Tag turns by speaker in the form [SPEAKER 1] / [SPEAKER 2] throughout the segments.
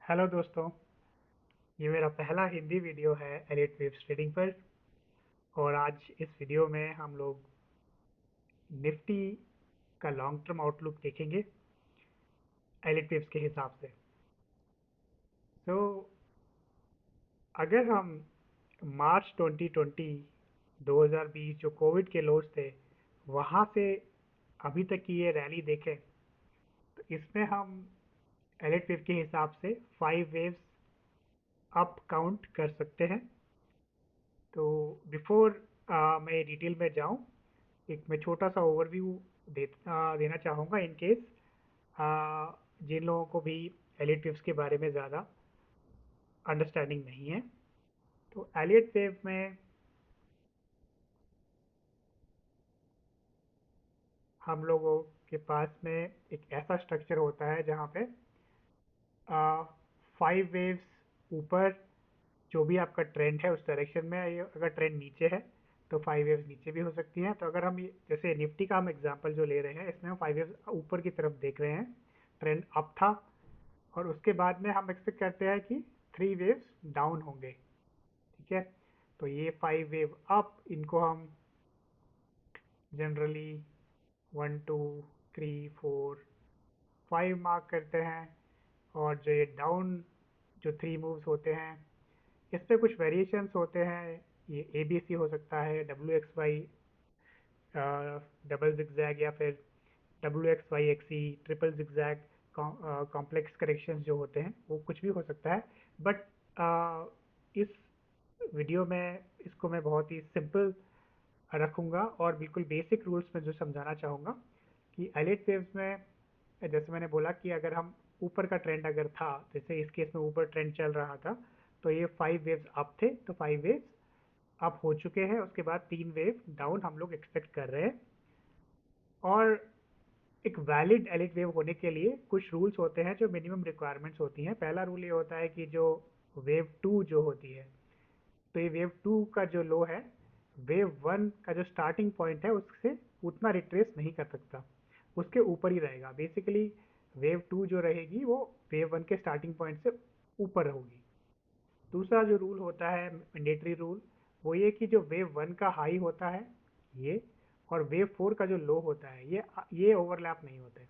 [SPEAKER 1] Hello दोस्तों। ये मेरा पहला हिंदी वीडियो है एलिट वेव्स ट्रेडिंग पर। और आज इस वीडियो में हम लोग निफ्टी का लॉन्ग टर्म आउटलुक देखेंगे एलिट वेव्स के हिसाब से। तो अगर हम मार्च 2020 जो कोविड के लोज थे वहाँ से अभी तक की ये रैली देखें तो इसमें हम एलिट वेव के हिसाब से 5 वेव्स अप काउंट कर सकते हैं। तो बिफोर मैं डिटेल में जाऊं, एक मैं छोटा सा ओवरव्यू देना चाहूँगा इन केस जिन लोगों को भी एलियट वेव्स के बारे में ज़्यादा अंडरस्टैंडिंग नहीं है। तो एलियट वेव में हम लोगों के पास में एक ऐसा स्ट्रक्चर होता है जहाँ पे 5 वेव्स ऊपर, जो भी आपका ट्रेंड है उस डायरेक्शन में, अगर ट्रेंड नीचे है तो 5 वेव्स नीचे भी हो सकती हैं। तो अगर हम जैसे निफ्टी का हम एग्जांपल जो ले रहे हैं इसमें हम 5 वेव्स ऊपर की तरफ देख रहे हैं, ट्रेंड अप था और उसके बाद में हम एक्सपेक्ट करते हैं कि 3 वेव्स डाउन होंगे। ठीक है, तो ये 5 वेव अप, इनको हम जनरली 1 2 3 4 5 मार्क करते हैं। और जो ये डाउन जो 3 मूव्स होते हैं इस पे कुछ वेरिएशंस होते हैं। ये ए बी सी हो सकता है, W X Y double zigzag, या फिर W X Y X E triple zigzag, complex corrections जो होते हैं वो कुछ भी हो सकता है। बट इस वीडियो में इसको मैं बहुत ही सिंपल रखूँगा और बिल्कुल बेसिक रूल्स में जो समझाना चाहूँगा कि एलिट वेव्स में जैसे मैंने बोला कि अगर हम ऊपर का ट्रेंड अगर था, जैसे इस केस में ऊपर ट्रेंड चल रहा था, तो ये 5 वेव्स अप थे, तो 5 वेव्स अप हो चुके हैं। उसके बाद 3 वेव डाउन हम लोग एक्सपेक्ट कर रहे हैं। और एक वैलिड एलिट वेव होने के लिए कुछ रूल्स होते हैं जो मिनिमम रिक्वायरमेंट्स होती हैं। पहला रूल ये होता है कि जो वेव टू जो होती है, तो ये वेव टू का जो लो है, वेव वन का जो स्टार्टिंग पॉइंट है उससे उतना रिट्रेस नहीं कर सकता, उसके ऊपर ही रहेगा। बेसिकली वेव टू जो रहेगी वो वेव वन के स्टार्टिंग पॉइंट से ऊपर होगी। दूसरा जो रूल होता है मैंडेटरी रूल, वो ये कि जो वेव वन का हाई होता है ये, और वेव फोर का जो लो होता है ये ओवरलैप नहीं होते,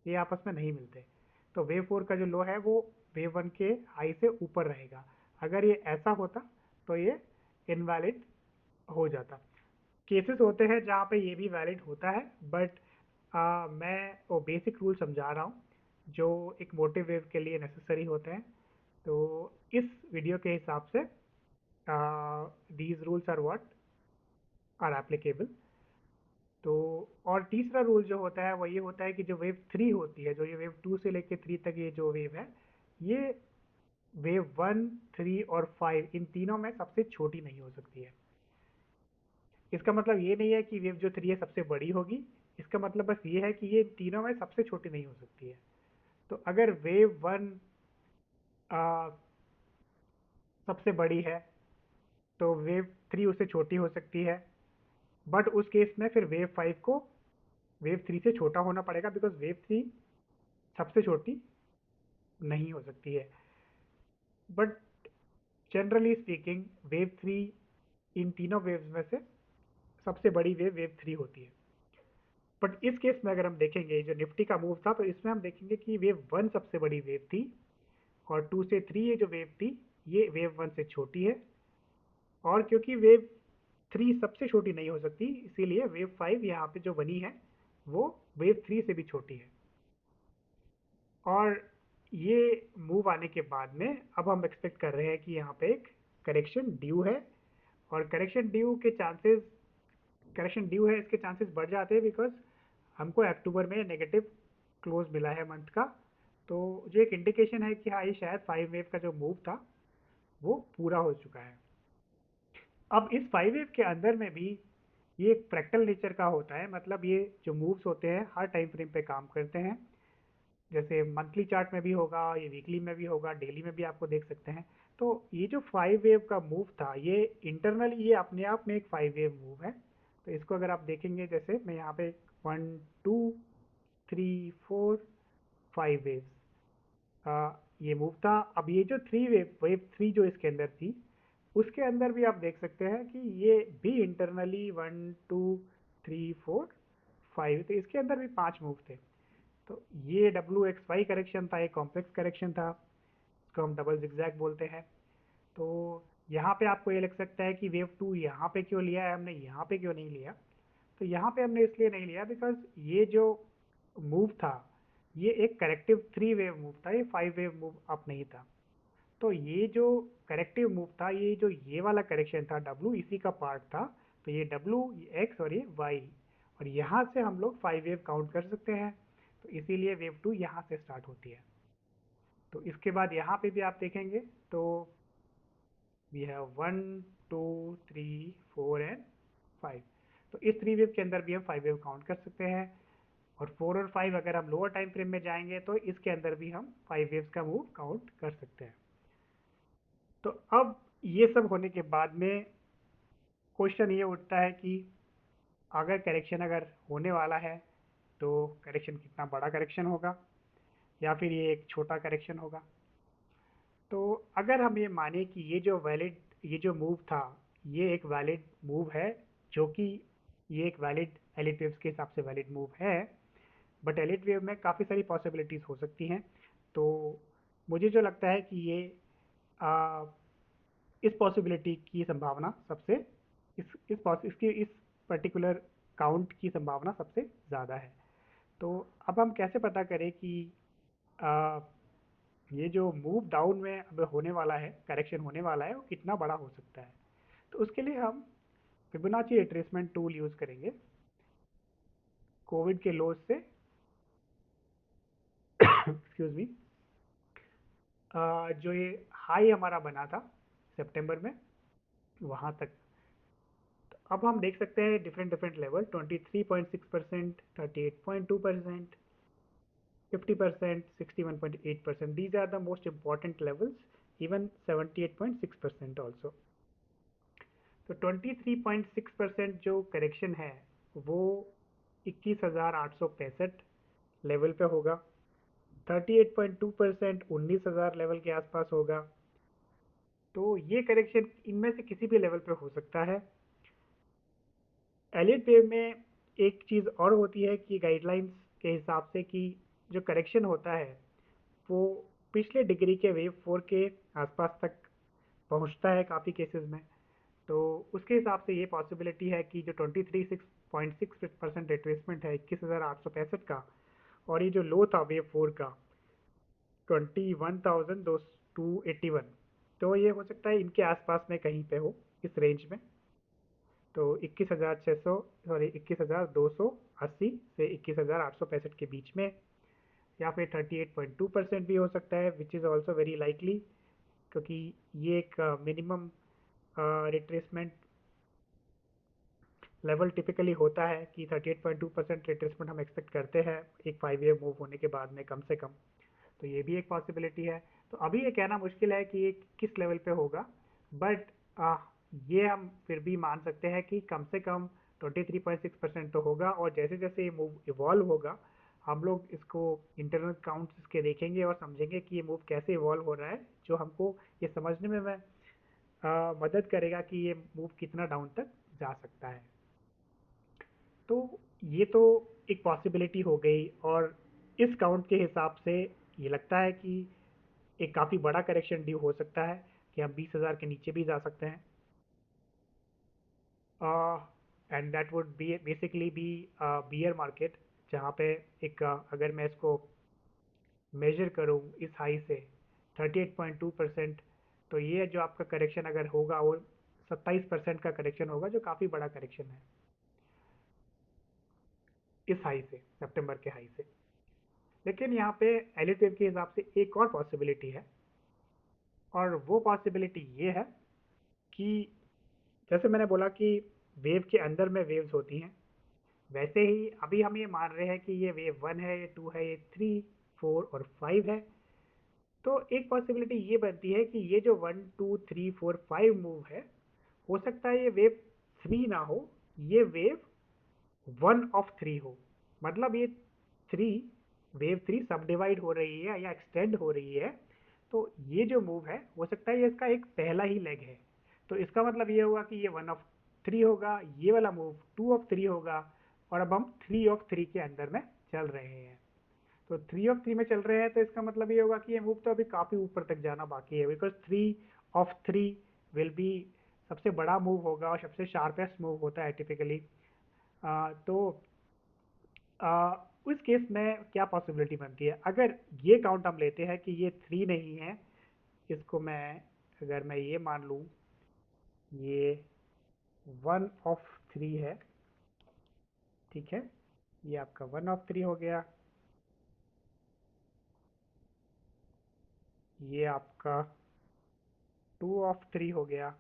[SPEAKER 1] ये आपस में नहीं मिलते। तो वेव फोर का जो लो है वो वेव वन के हाई से ऊपर रहेगा। अगर ये ऐसा होता तो ये इनवैलिड हो जाता। केसेस होते हैं जहाँ पे ये भी वैलिड होता है, बट मैं वो बेसिक रूल समझा रहा हूँ जो एक मोटिव वेव के लिए नेसेसरी होते हैं। तो इस वीडियो के हिसाब से these rules are what are applicable. तो और तीसरा रूल जो होता है वो ये होता है कि जो वेव थ्री होती है, जो ये वेव टू से लेके थ्री तक ये जो वेव है, ये वेव वन थ्री और फाइव इन तीनों में सबसे छोटी नहीं हो सकती है। इसका मतलब ये नहीं है कि वेव जो थ्री है सबसे बड़ी होगी, इसका मतलब बस ये है कि ये तीनों में सबसे छोटी नहीं हो सकती है। तो अगर वेव वन सबसे बड़ी है तो वेव थ्री उससे छोटी हो सकती है, बट उस केस में फिर वेव फाइव को वेव थ्री से छोटा होना पड़ेगा, बिकॉज वेव थ्री सबसे छोटी नहीं हो सकती है। But generally speaking wave three इन तीनों वेव्स में से सबसे बड़ी वेव वेव थ्री होती है। बट इस केस में अगर हम देखेंगे जो निफ्टी का मूव था, तो इसमें हम देखेंगे कि वेव वन सबसे बड़ी वेव थी, और टू से थ्री ये जो वेव थी ये वेव वन से छोटी है। और क्योंकि वेव थ्री सबसे छोटी नहीं हो सकती, इसीलिए वेव फाइव यहाँ पे जो बनी है वो वेव थ्री से भी छोटी है। और ये मूव आने के बाद में अब हम एक्सपेक्ट कर रहे हैं कि यहाँ पे एक करेक्शन ड्यू है। और करेक्शन ड्यू है, इसके चांसेस बढ़ जाते हैं, बिकॉज हमको अक्टूबर में नेगेटिव क्लोज मिला है मंथ का। तो जो एक इंडिकेशन है कि हाँ ये शायद 5 वेव का जो मूव था वो पूरा हो चुका है। अब इस 5 वेव के अंदर में भी ये एक फ्रैक्टल नेचर का होता है, मतलब ये जो मूव्स होते हैं हर टाइम फ्रेम पे काम करते हैं। जैसे मंथली चार्ट में भी होगा, ये वीकली में भी होगा, डेली में भी आपको देख सकते हैं। तो ये जो 5 वेव का मूव था ये इंटरनली ये अपने आप में एक 5 वेव मूव है। तो इसको अगर आप देखेंगे, जैसे मैं यहाँ पे 1 2 3 4 5 वेव्स, ये मूव था। अब ये जो वेव थ्री जो इसके अंदर थी, उसके अंदर भी आप देख सकते हैं कि ये भी इंटरनली 1 2 3 4 5, तो इसके अंदर भी 5 मूव थे। तो ये WXY करेक्शन था, एक कॉम्प्लेक्स करेक्शन था, इसको हम डबल जिगजैग बोलते हैं। तो यहाँ पे आपको ये लग सकता है कि वेव टू यहाँ पे क्यों लिया है हमने, यहाँ पे क्यों नहीं लिया। तो यहाँ पे हमने इसलिए नहीं लिया बिकॉज ये जो मूव था, ये एक करेक्टिव 3 वेव मूव था, ये 5 वेव मूव अप नहीं था। तो ये जो करेक्टिव मूव था, ये वाला करेक्शन था W, इसी का पार्ट था। तो ये W, ये X और ये Y, और यहाँ से हम लोग 5 वेव काउंट कर सकते हैं। तो इसीलिए वेव टू यहाँ से स्टार्ट होती है। तो इसके बाद यहाँ पे भी आप देखेंगे तो वी हैव 1 2 3 4 एंड 5। तो इस 3 वेव के अंदर भी हम 5 वेव काउंट कर सकते हैं। और 4 और 5 अगर हम लोअर टाइम फ्रेम में जाएंगे तो इसके अंदर भी हम 5 वेव्स का मूव काउंट कर सकते हैं। तो अब ये सब होने के बाद में क्वेश्चन ये उठता है कि अगर करेक्शन अगर होने वाला है तो करेक्शन कितना बड़ा करेक्शन होगा, या फिर ये एक छोटा करेक्शन होगा। तो अगर हम ये माने कि ये जो मूव था, ये एक वैलिड मूव है, जो कि ये एक वैलिड एलिट वेव्स के हिसाब से वैलिड मूव है, बट एलिट वेव में काफ़ी सारी पॉसिबिलिटीज़ हो सकती हैं। तो मुझे जो लगता है कि आ, इस पॉसिबिलिटी की संभावना सबसे इस पर्टिकुलर काउंट की संभावना सबसे ज़्यादा है। तो अब हम कैसे पता करें कि आ, ये जो मूव डाउन में अब होने वाला है, करेक्शन होने वाला है, वो कितना बड़ा हो सकता है। तो उसके लिए हम फिबोनाची रिट्रेसमेंट टूल यूज़ करेंगे कोविड के लोज से एक्सक्यूज मी, जो ये हाई हमारा बना था सितंबर में, वहाँ तक। तो अब हम देख सकते हैं different different level, 23.6%, 38.2%, 50%, 61.8%. These are the most important levels, even 78.6% also. तो 23.6% जो करेक्शन है वो 21,865 लेवल पे होगा। 38.2% 19,000 लेवल के आसपास होगा। तो ये करेक्शन इनमें से किसी भी लेवल पे हो सकता है। एलिट वेव में एक चीज़ और होती है कि गाइडलाइंस के हिसाब से कि जो करेक्शन होता है वो पिछले डिग्री के वेव 4 के आसपास तक पहुंचता है काफ़ी केसेस में। तो उसके हिसाब से ये पॉसिबिलिटी है कि जो 23.6% रिट्रेसमेंट है 21,865 का, और ये जो लो था वेव 4 का 21,281, तो ये हो सकता है इनके आसपास में कहीं पे हो, इस रेंज में। तो 21,600, सॉरी 21,280 से 21,865 के बीच में, या फिर 38.2% भी हो सकता है, which is also very likely, क्योंकि ये एक मिनिमम रिट्रेसमेंट लेवल टिपिकली होता है कि 38.2% रिट्रेसमेंट हम एक्सपेक्ट करते हैं एक 5 ईयर मूव होने के बाद में कम से कम। तो ये भी एक पॉसिबिलिटी है। तो अभी ये कहना मुश्किल है कि ये किस लेवल पे होगा, बट ये हम फिर भी मान सकते हैं कि कम से कम 23.6% तो होगा। और जैसे जैसे ये मूव इवॉल्व होगा, हम लोग इसको इंटरनल काउंट्स इसके देखेंगे और समझेंगे कि ये मूव कैसे इवॉल्व हो रहा है, जो हमको ये समझने में मदद करेगा कि ये मूव कितना डाउन तक जा सकता है। तो ये तो एक पॉसिबिलिटी हो गई, और इस काउंट के हिसाब से ये लगता है कि एक काफ़ी बड़ा करेक्शन ड्यू हो सकता है, कि हम 20,000 के नीचे भी जा सकते हैं। And that would be basically be bear market, जहाँ पे एक अगर मैं इसको मेजर करूँ इस हाई से 38.2%, तो ये जो आपका करेक्शन अगर होगा वो 27% का करेक्शन होगा, जो काफ़ी बड़ा करेक्शन है इस हाई से, सितंबर के हाई से। लेकिन यहाँ पे एलिट वेव के हिसाब से एक और पॉसिबिलिटी है, और वो पॉसिबिलिटी ये है कि जैसे मैंने बोला कि वेव के अंदर में वेव्स होती हैं, वैसे ही अभी हम ये मान रहे हैं कि ये वेव 1 है, ये 2 है, ये 3, 4 और 5 है। तो एक पॉसिबिलिटी ये बनती है कि ये जो 1 2 3 4 5 मूव है, हो सकता है ये वेव 3 ना हो, ये वेव 1 ऑफ 3 हो। मतलब ये थ्री वेव 3 सब डिवाइड हो रही है या एक्सटेंड हो रही है तो ये जो मूव है हो सकता है ये इसका एक पहला ही लेग है, तो इसका मतलब ये हुआ कि ये 1 ऑफ 3 होगा, ये वाला मूव 2 ऑफ 3 होगा, और अब हम 3 ऑफ 3 के अंदर में चल रहे हैं। तो 3 ऑफ 3 में चल रहे हैं, तो इसका मतलब ये होगा कि ये मूव तो अभी काफ़ी ऊपर तक जाना बाकी है, बिकॉज 3 ऑफ 3 विल बी सबसे बड़ा मूव होगा और सबसे शार्पेस्ट मूव होता है टिपिकली। तो उस केस में क्या पॉसिबिलिटी बनती है, अगर ये काउंट हम लेते हैं कि ये 3 नहीं है, इसको मैं अगर मैं ये मान लूँ ये 1 ऑफ 3 है, ठीक है, ये आपका 1 ऑफ 3 हो गया, ये आपका 2 ऑफ 3 हो गया,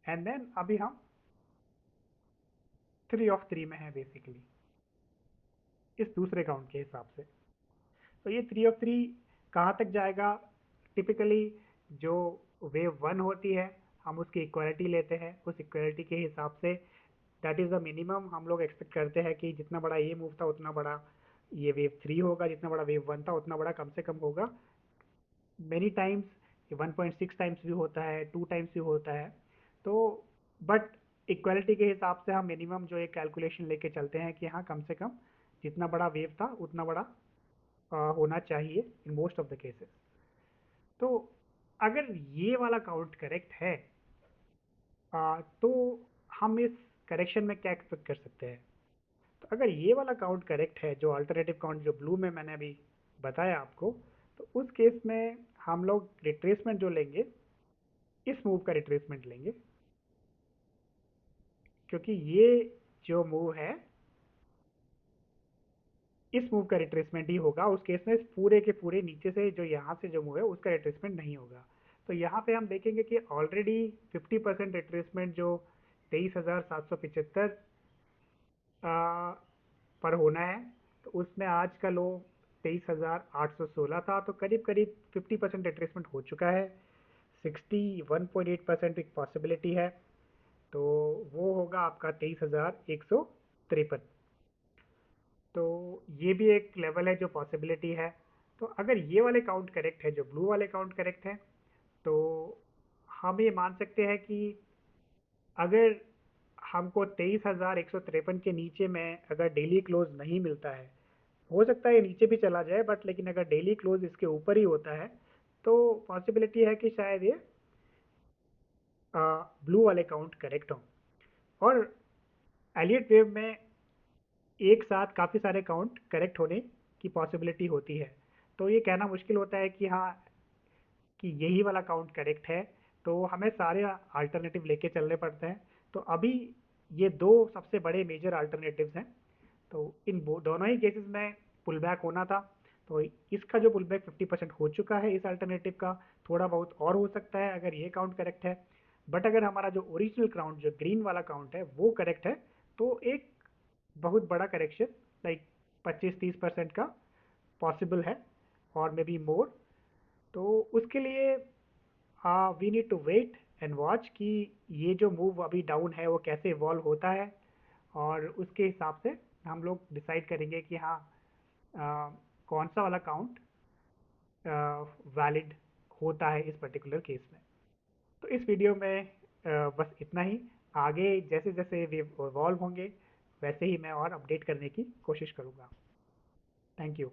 [SPEAKER 1] एंड देन अभी हम 3 ऑफ 3 में है बेसिकली इस दूसरे काउंट के हिसाब से। तो ये 3 ऑफ 3 कहाँ तक जाएगा, टिपिकली जो वेव 1 होती है हम उसकी इक्वालिटी लेते हैं, उस इक्वालिटी के हिसाब say that is the minimum हम लोग एक्सपेक्ट करते हैं कि जितना बड़ा ये मूव था उतना बड़ा ये वेव 3 होगा, जितना बड़ा वेव 1 था उतना बड़ा कम से कम होगा। मेनी टाइम्स 1.6 टाइम्स भी होता है, 2 टाइम्स भी होता है। तो बट इक्वालिटी के हिसाब से हम मिनिमम जो एक कैलकुलेशन लेके चलते हैं कि हाँ कम से कम जितना बड़ा वेव था उतना बड़ा होना चाहिए in most of the cases. तो अगर ये वाला काउंट करेक्ट है, तो हम इस करेक्शन में क्या एक्सपेक्ट कर सकते हैं। तो अगर ये वाला काउंट करेक्ट है, जो अल्टरनेटिव काउंट जो ब्लू में मैंने अभी बताया आपको, तो उस केस में हम लोग रिट्रेसमेंट जो लेंगे, इस मूव का रिट्रेसमेंट लेंगे, क्योंकि ये जो मूव है इस मूव का रिट्रेसमेंट ही होगा। उस केस में इस पूरे के पूरे नीचे से जो यहाँ से जो मूव है उसका रिट्रेसमेंट नहीं होगा। तो यहाँ पे हम देखेंगे कि ऑलरेडी 50% रिट्रेसमेंट जो 23,775 पर होना है, तो उसमें आज का लो 23,816 था, तो करीब करीब 50% रिट्रेसमेंट हो चुका है। 61.8% एक पॉसिबिलिटी है, तो वो होगा आपका 23,153। तो ये भी एक लेवल है जो पॉसिबिलिटी है। तो अगर ये वाले काउंट करेक्ट है, जो ब्लू वाले काउंट करेक्ट है, तो हम ये मान सकते हैं कि अगर हमको 23,153 के नीचे में अगर डेली क्लोज नहीं मिलता है, हो सकता है ये नीचे भी चला जाए, बट लेकिन अगर डेली क्लोज इसके ऊपर ही होता है, तो पॉसिबिलिटी है कि शायद ये ब्लू वाले काउंट करेक्ट हो। और एलियट वेव में एक साथ काफ़ी सारे काउंट करेक्ट होने की पॉसिबिलिटी होती है, तो ये कहना मुश्किल होता है कि हाँ कि यही वाला काउंट करेक्ट है, तो हमें सारे अल्टरनेटिव लेके चलने पड़ते हैं। तो अभी ये दो सबसे बड़े मेजर अल्टरनेटिव्स हैं, तो इन दोनों ही केसेस में पुल बैक होना था। तो इसका जो पुल बैक 50% हो चुका है इस अल्टरनेटिव का, थोड़ा बहुत और हो सकता है अगर ये काउंट करेक्ट है। बट अगर हमारा जो ओरिजिनल काउंट जो ग्रीन वाला काउंट है वो करेक्ट है, तो एक बहुत बड़ा करेक्शन लाइक 25-30% का पॉसिबल है, और मे बी मोर। तो उसके लिए we need to wait and watch कि ये जो मूव अभी डाउन है वो कैसे इवॉल्व होता है, और उसके हिसाब से हम लोग डिसाइड करेंगे कि हाँ कौन सा वाला काउंट वैलिड होता है इस पर्टिकुलर केस में। तो इस वीडियो में बस इतना ही। आगे जैसे जैसे वे इवॉल्व होंगे वैसे ही मैं और अपडेट करने की कोशिश करूँगा। Thank you.